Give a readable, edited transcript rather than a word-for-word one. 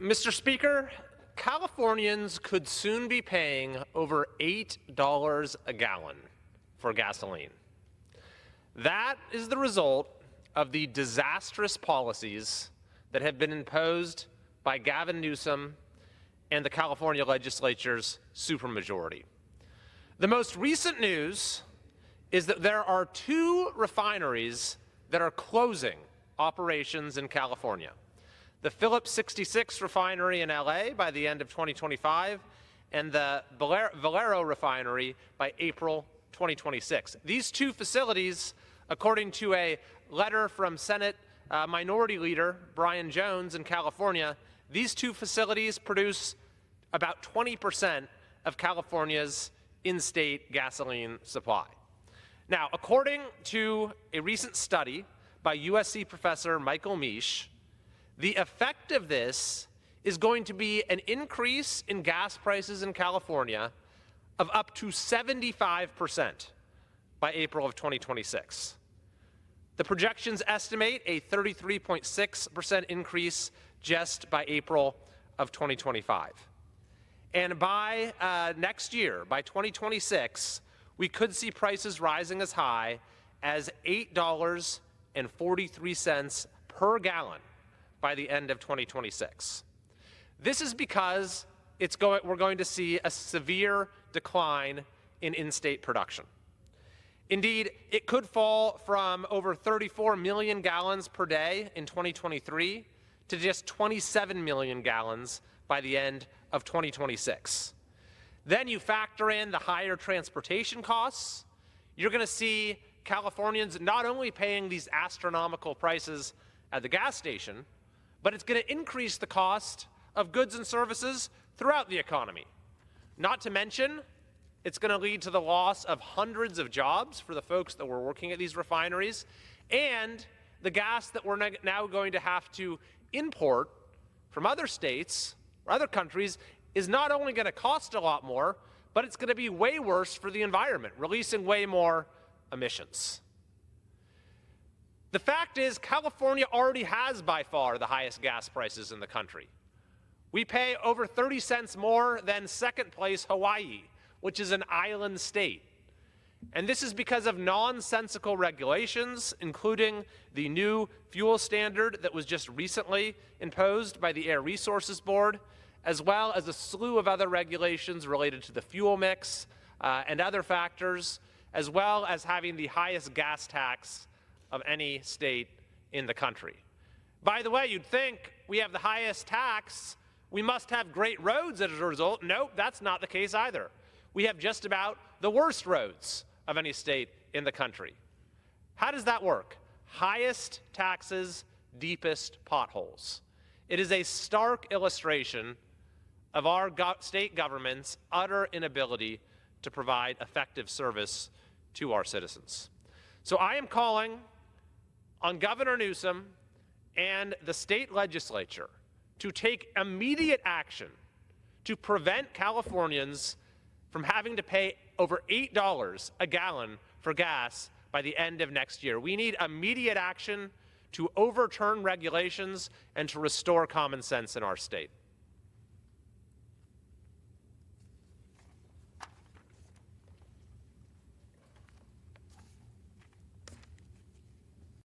Mr. Speaker, Californians could soon be paying over $8 a gallon for gasoline. That is the result of the disastrous policies that have been imposed by Gavin Newsom and the California legislature's supermajority. The most recent news is that there are 2 refineries that are closing operations in California. The Phillips 66 refinery in LA by the end of 2025 and the Valero refinery by April 2026. These 2 facilities, according to a letter from Senate Minority Leader Brian Jones in California, these 2 facilities produce about 20% of California's in-state gasoline supply. Now, according to a recent study by USC professor Michael Meesh, the effect of this is going to be an increase in gas prices in California of up to 75% by April of 2026. The projections estimate a 33.6% increase just by April of 2025. And by next year, by 2026, we could see prices rising as high as $8.43 per gallon by the end of 2026. This is because we're going to see a severe decline in in-state production. Indeed, it could fall from over 34 million gallons per day in 2023 to just 27 million gallons by the end of 2026. Then you factor in the higher transportation costs. You're going to see Californians not only paying these astronomical prices at the gas station, but it's going to increase the cost of goods and services throughout the economy. Not to mention, it's going to lead to the loss of hundreds of jobs for the folks that were working at these refineries, and the gas that we're now going to have to import from other states or other countries is not only going to cost a lot more, but it's going to be way worse for the environment, releasing way more emissions. The fact is, California already has by far the highest gas prices in the country. We pay over 30 cents more than second place Hawaii, which is an island state. And this is because of nonsensical regulations, including the new fuel standard that was just recently imposed by the Air Resources Board, as well as a slew of other regulations related to the fuel mix and other factors, as well as having the highest gas tax of any state in the country. By the way, you'd think we have the highest tax, we must have great roads as a result. Nope, that's not the case either. We have just about the worst roads of any state in the country. How does that work? Highest taxes, deepest potholes. It is a stark illustration of our state government's utter inability to provide effective service to our citizens. So I am calling on Governor Newsom and the state legislature to take immediate action to prevent Californians from having to pay over $8 a gallon for gas by the end of next year. We need immediate action to overturn regulations and to restore common sense in our state.